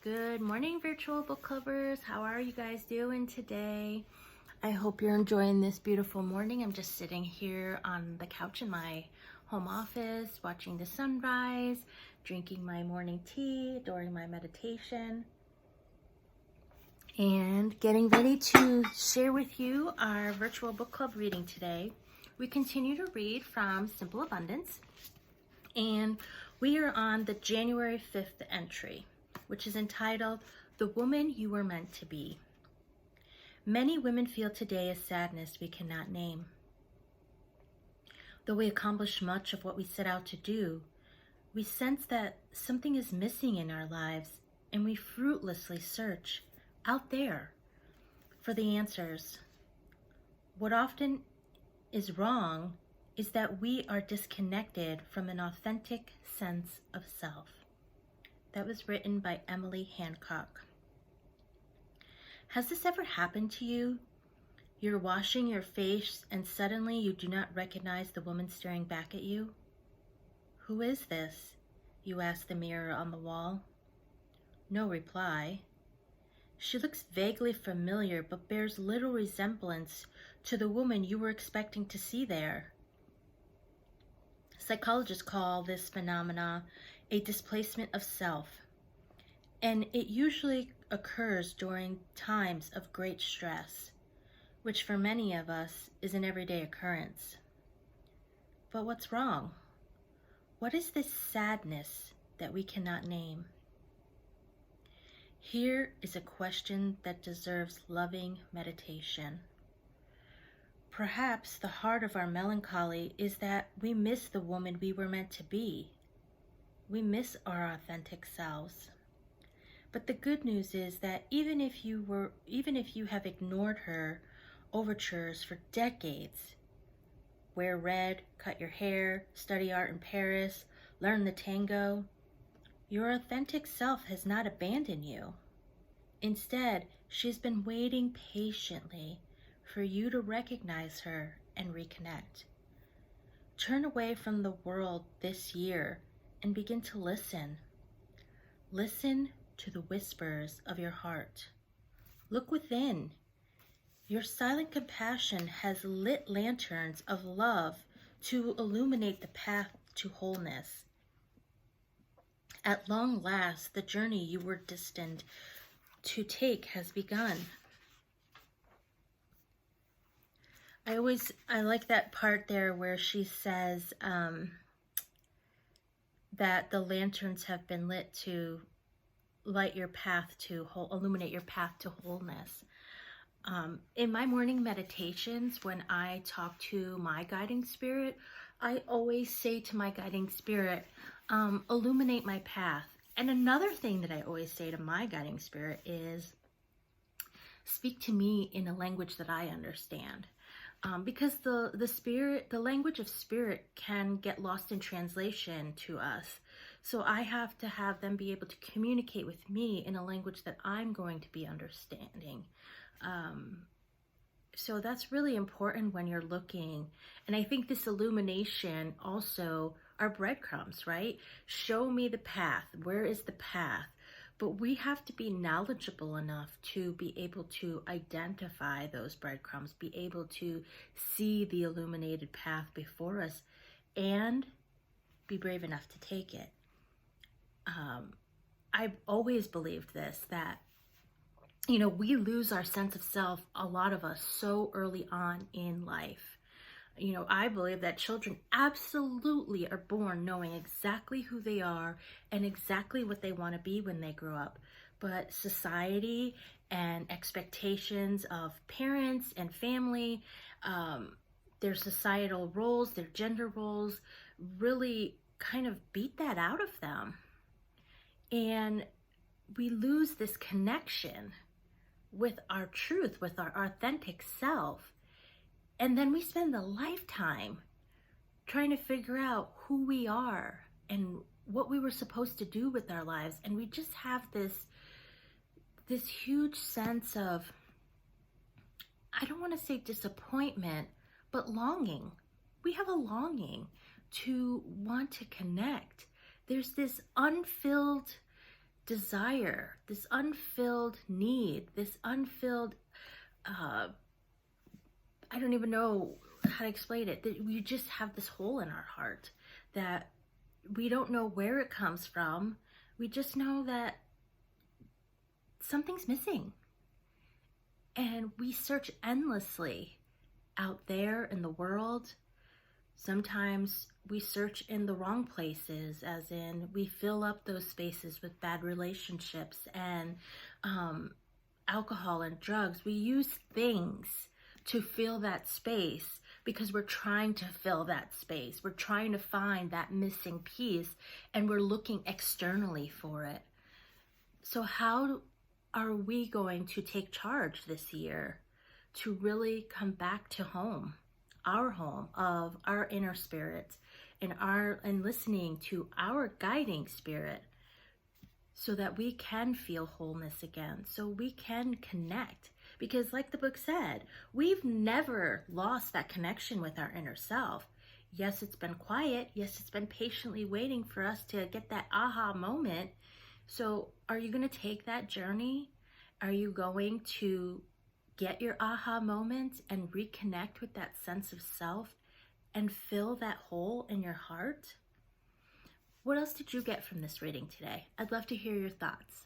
Good morning, virtual book lovers. How are you guys doing today? I hope you're enjoying this beautiful morning. I'm just sitting here on the couch in my home office, watching the sunrise, drinking my morning tea during my meditation, and getting ready to share with you our virtual book club reading today. We continue to read from Simple Abundance, and we are on the January 5th entry, which is entitled, The Woman You Were Meant to Be. Many women feel today a sadness we cannot name. Though we accomplish much of what we set out to do, we sense that something is missing in our lives, and we fruitlessly search out there for the answers. What often is wrong is that we are disconnected from an authentic sense of self. That was written by Emily Hancock. Has this ever happened to you? You're washing your face and suddenly you do not recognize the woman staring back at you? Who is this? You ask the mirror on the wall. No reply. She looks vaguely familiar but bears little resemblance to the woman you were expecting to see there. Psychologists call this phenomena a displacement of self, and it usually occurs during times of great stress, which for many of us is an everyday occurrence. But what's wrong? What is this sadness that we cannot name? Here is a question that deserves loving meditation. Perhaps the heart of our melancholy is that we miss the woman we were meant to be. We miss our authentic selves. But the good news is that even if you have ignored her overtures for decades, wear red, cut your hair, study art in Paris, learn the tango, your authentic self has not abandoned you. Instead, she's been waiting patiently for you to recognize her and reconnect. Turn away from the world this year and begin to listen. Listen to the whispers of your heart. Look within. Your silent compassion has lit lanterns of love to illuminate the path to wholeness. At long last, the journey you were destined to take has begun. I like that part there where she says that the lanterns have been lit to light your path to illuminate your path to wholeness. In my morning meditations, when I talk to my guiding spirit, I always say to my guiding spirit, illuminate my path. And another thing that I always say to my guiding spirit is, speak to me in a language that I understand. Because the language of spirit can get lost in translation to us. So I have to have them be able to communicate with me in a language that I'm going to be understanding. So that's really important when you're looking. And I think this illumination also are breadcrumbs, right? Show me the path. Where is the path? But we have to be knowledgeable enough to be able to identify those breadcrumbs, be able to see the illuminated path before us, and be brave enough to take it. I've always believed this, that, we lose our sense of self, a lot of us, so early on in life. I believe that children absolutely are born knowing exactly who they are and exactly what they want to be when they grow up. But society and expectations of parents and family, their societal roles, their gender roles, really kind of beat that out of them. And we lose this connection with our truth, with our authentic self. And then we spend a lifetime trying to figure out who we are and what we were supposed to do with our lives. And we just have this huge sense of, I don't want to say disappointment, but longing. We have a longing to want to connect. There's this unfilled desire, this unfilled need, this unfilled, I don't even know how to explain it, that we just have this hole in our heart that we don't know where it comes from. We just know that something's missing. And we search endlessly out there in the world. Sometimes we search in the wrong places, as in we fill up those spaces with bad relationships and alcohol and drugs. We use things to fill that space because we're trying to fill that space. We're trying to find that missing piece, and we're looking externally for it. So how are we going to take charge this year to really come back to home of our inner spirit and listening to our guiding spirit, so that we can feel wholeness again, so we can connect? Because like the book said, we've never lost that connection with our inner self. Yes, it's been quiet. Yes, it's been patiently waiting for us to get that aha moment. So are you going to take that journey? Are you going to get your aha moment and reconnect with that sense of self and fill that hole in your heart? What else did you get from this reading today? I'd love to hear your thoughts.